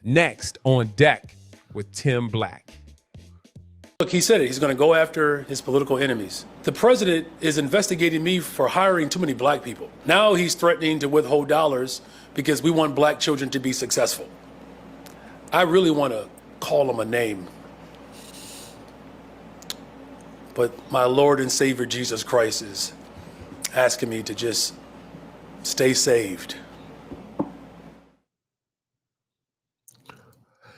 Next on deck with Tim Black. Look, he said it. He's going to go after his political enemies. The president is investigating me for hiring too many black people. Now he's threatening to withhold dollars because we want black children to be successful. I really want to call him a name. But my Lord and Savior Jesus Christ is asking me to just stay saved.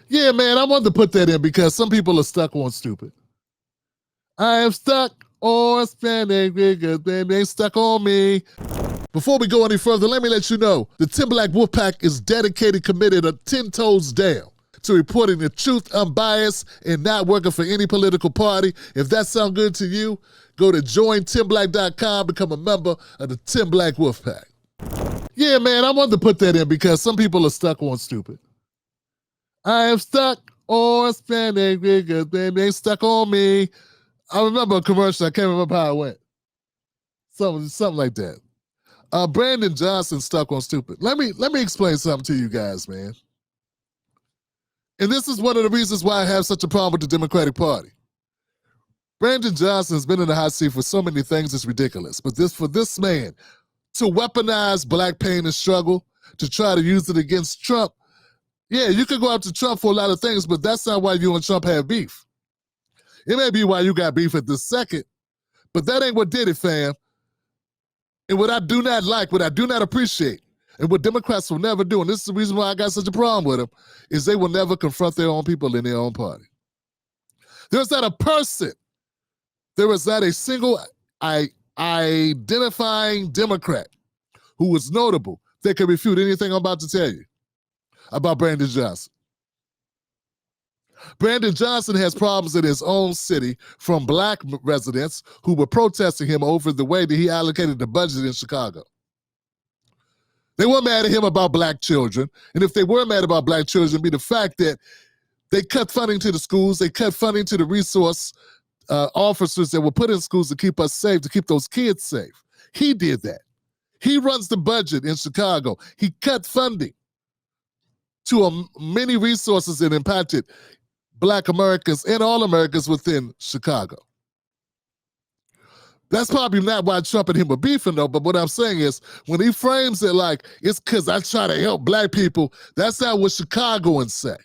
Yeah, man, I wanted to put that in because some people are stuck on stupid. I am stuck on spending because they stuck on me. Before we go any further, let me let you know the Tim Black Wolfpack is dedicated, committed, 10 toes down to reporting the truth, unbiased, and not working for any political party. If that sounds good to you, go to jointimblack.com, become a member of the Tim Black Wolfpack. Yeah, man, I wanted to put that in because some people are stuck on stupid. I am stuck on spending because they stuck on me. I remember a commercial. I can't remember how it went. Something like that. Brandon Johnson stuck on stupid. Let me explain something to you guys, man. And this is one of the reasons why I have such a problem with the Democratic Party. Brandon Johnson has been in the hot seat for so many things, it's ridiculous. But for this man to weaponize black pain and struggle, to try to use it against Trump, yeah, you can go after Trump for a lot of things, but that's not why you and Trump have beef. It may be why you got beef at this second, but that ain't what did it, fam. And what I do not like, what I do not appreciate, and what Democrats will never do, and this is the reason why I got such a problem with them, is they will never confront their own people in their own party. There's not a person, there is not a single identifying Democrat who was notable that can refute anything I'm about to tell you about Brandon Johnson. Brandon Johnson has problems in his own city from black residents who were protesting him over the way that he allocated the budget in Chicago. They weren't mad at him about black children, and if they were mad about black children, it'd be the fact that they cut funding to the schools, they cut funding to the resource officers that were put in schools to keep us safe, to keep those kids safe. He did that. He runs the budget in Chicago. He cut funding to many resources that impacted black Americans and all Americans within Chicago. That's probably not why Trump and him are beefing though, but what I'm saying is when he frames it like it's because I try to help black people, that's not what Chicagoans say.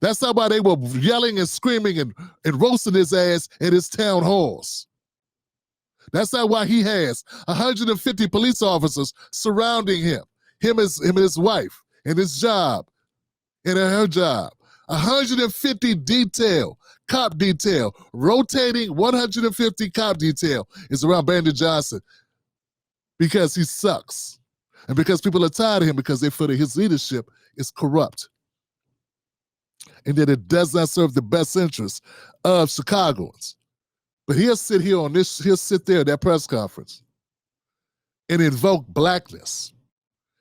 That's not why they were yelling and screaming and roasting his ass at his town halls. That's not why he has 150 police officers surrounding him and his wife, and his job, and her job. 150 cop detail, rotating 150 cop detail is around Brandon Johnson because he sucks. And because people are tired of him because they feel that his leadership is corrupt. And that it does not serve the best interests of Chicagoans. But he'll sit there at that press conference and invoke blackness.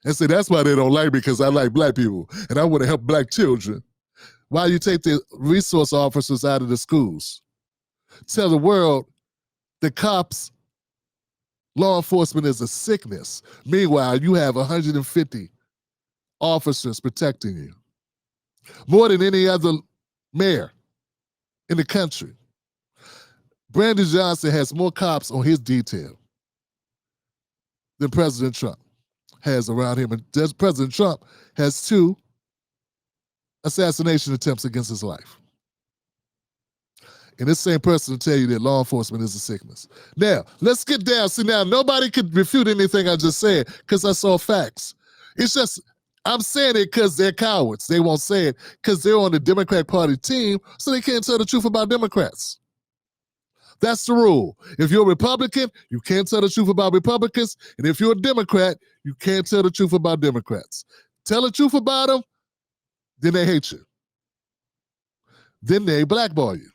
And say, that's why they don't like me, because I like black people and I want to help black children. Why you take the resource officers out of the schools? Tell the world that cops, law enforcement is a sickness. Meanwhile, you have 150 officers protecting you. More than any other mayor in the country. Brandon Johnson has more cops on his detail than President Trump has around him. And President Trump has 2 assassination attempts against his life. And this same person will tell you that law enforcement is a sickness. Now, let's get down. See, now, nobody could refute anything I just said because I saw facts. It's just, I'm saying it because they're cowards. They won't say it because they're on the Democratic Party team, so they can't tell the truth about Democrats. That's the rule. If you're a Republican, you can't tell the truth about Republicans. And if you're a Democrat, you can't tell the truth about Democrats. Tell the truth about them, then they hate you. Then they blackball you.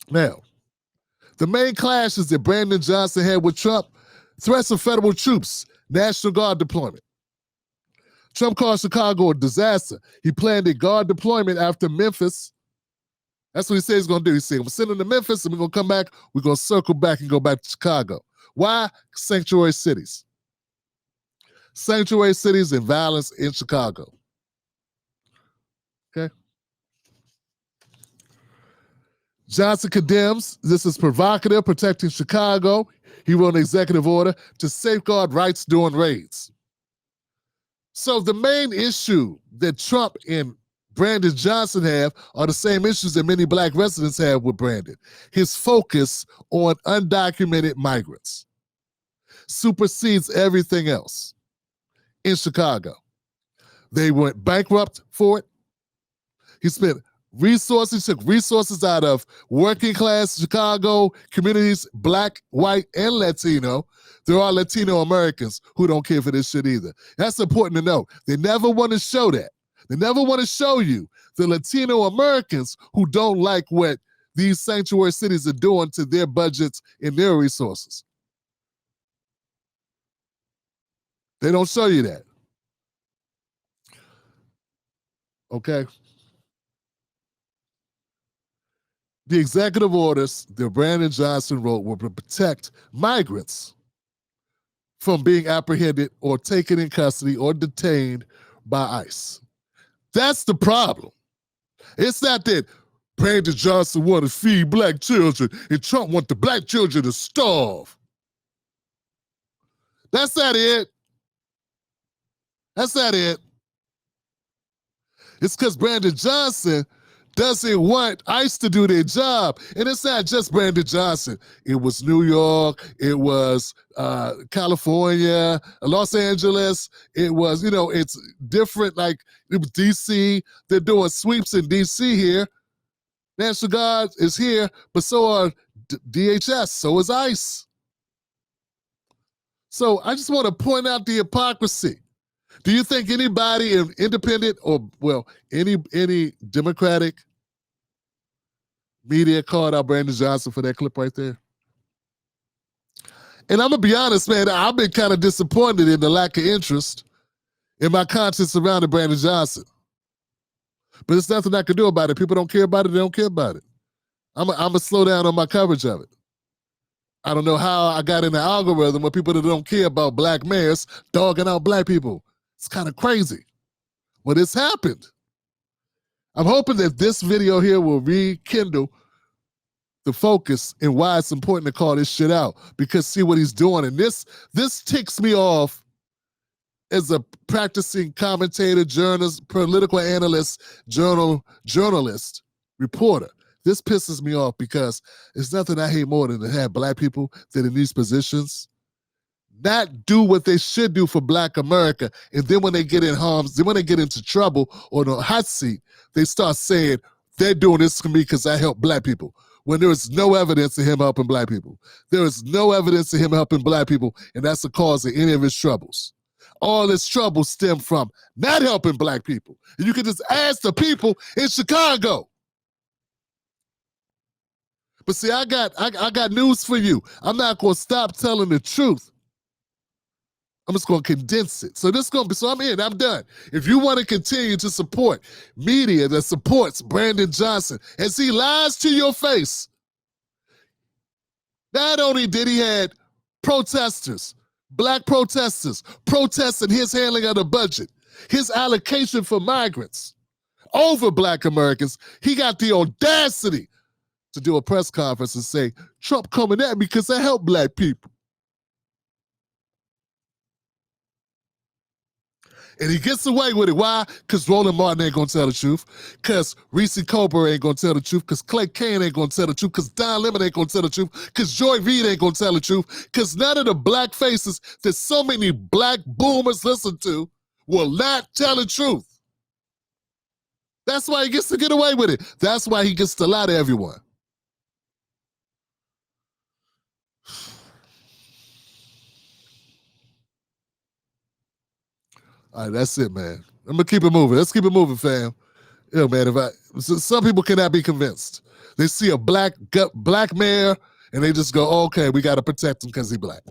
Now, the main clashes that Brandon Johnson had with Trump, threats of federal troops, National Guard deployment. Trump called Chicago a disaster. He planned a guard deployment after Memphis. That's what he said he's going to do. He said, we're sending to Memphis and we're going to come back. We're going to circle back and go back to Chicago. Why? Sanctuary cities. Sanctuary cities and violence in Chicago. Okay. Johnson condemns this is provocative, protecting Chicago. He wrote an executive order to safeguard rights during raids. So the main issue that Trump and Brandon Johnson have are the same issues that many black residents have with Brandon. His focus on undocumented migrants supersedes everything else in Chicago. They went bankrupt for it. He spent resources, took resources out of working class Chicago communities, black, white, and Latino. There are Latino Americans who don't care for this shit either. That's important to know. They never want to show that. They never want to show you the Latino Americans who don't like what these sanctuary cities are doing to their budgets and their resources. They don't show you that. Okay? The executive orders that Brandon Johnson wrote were to protect migrants from being apprehended or taken in custody or detained by ICE. That's the problem. It's not that Brandon Johnson wanted to feed black children and Trump wanted the black children to starve. That's not it. That's not it. It's because Brandon Johnson doesn't want ICE to do their job. And it's not just Brandon Johnson. It was New York. It was California, Los Angeles. It was, it's different. Like, it was D.C. They're doing sweeps in D.C. here. National Guard is here, but so are DHS. So is ICE. So I just want to point out the hypocrisy. Do you think anybody in independent or, any Democratic media called out Brandon Johnson for that clip right there? And I'm going to be honest, man, I've been kind of disappointed in the lack of interest in my conscience surrounding Brandon Johnson. But there's nothing I can do about it. People don't care about it, they don't care about it. I'm going to slow down on my coverage of it. I don't know how I got in the algorithm with people that don't care about black mayors dogging out black people. It's kind of crazy. But it's happened. I'm hoping that this video here will rekindle the focus and why it's important to call this shit out. Because see what he's doing. And this ticks me off as a practicing commentator, journalist, political analyst, journalist, reporter. This pisses me off because there's nothing I hate more than to have black people that in these positions not do what they should do for black America. And then when they get in then when they get into trouble or the hot seat, they start saying, they're doing this for me because I help black people. When there is no evidence of him helping black people. There is no evidence of him helping black people, and that's the cause of any of his troubles. All his troubles stem from not helping black people. And you can just ask the people in Chicago. But see, I got news for you. I'm not going to stop telling the truth. I'm just going to condense it. So I'm in, I'm done. If you want to continue to support media that supports Brandon Johnson as he lies to your face, not only did he had protesters, black protesters, protesting his handling of the budget, his allocation for migrants over black Americans, he got the audacity to do a press conference and say, Trump coming at me because I help black people. And he gets away with it. Why? Because Roland Martin ain't going to tell the truth. Because Reese Colbert ain't going to tell the truth. Because Clay Kane ain't going to tell the truth. Because Don Lemon ain't going to tell the truth. Because Joy Reid ain't going to tell the truth. Because none of the black faces that so many black boomers listen to will not tell the truth. That's why he gets to get away with it. That's why he gets to lie to everyone. All right, that's it, man. I'm going to keep it moving. Let's keep it moving, fam. Man, some people cannot be convinced. They see a black mayor, and they just go, okay, we got to protect him because he's black.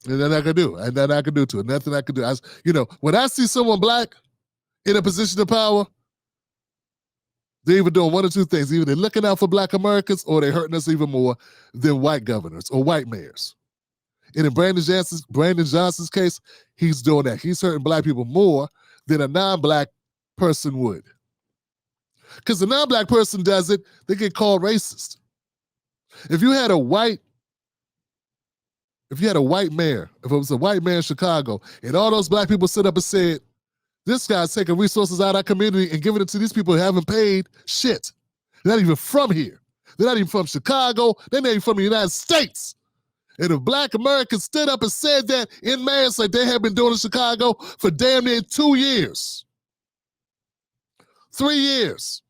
And nothing I can do. And nothing I can do to it. Nothing I can do. When I see someone black in a position of power, they're either doing one or two things. Either they're looking out for black Americans or they're hurting us even more than white governors or white mayors. And in Brandon Johnson's case, he's doing that. He's hurting black people more than a non-black person would. Because the non-black person does it, they get called racist. If you had a white mayor, if it was a white mayor in Chicago, and all those black people stood up and said, this guy's taking resources out of our community and giving it to these people who haven't paid shit. They're not even from here. They're not even from Chicago. They're not even from the United States. And if black Americans stood up and said that in mass like they have been doing in Chicago for damn near 2 years, 3 years,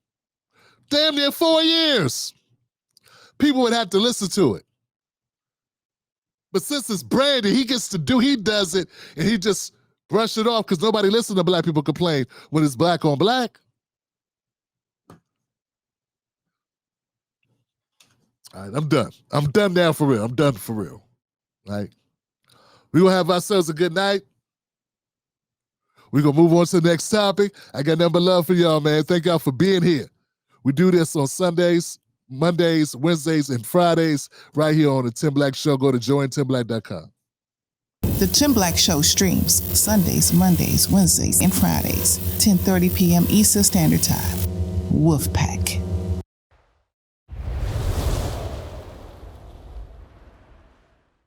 damn near 4 years, people would have to listen to it. But since it's Brandon, he does it, and he just brush it off because nobody listens to black people complain when it's black on black. All right, I'm done. I'm done now for real. I'm done for real. All right. We will have ourselves a good night. We're going to move on to the next topic. I got nothing but love for y'all, man. Thank y'all for being here. We do this on Sundays, Mondays, Wednesdays, and Fridays right here on the Tim Black Show. Go to jointimblack.com. The Tim Black Show streams Sundays, Mondays, Wednesdays, and Fridays, 10:30 p.m. Eastern Standard Time. Wolfpack.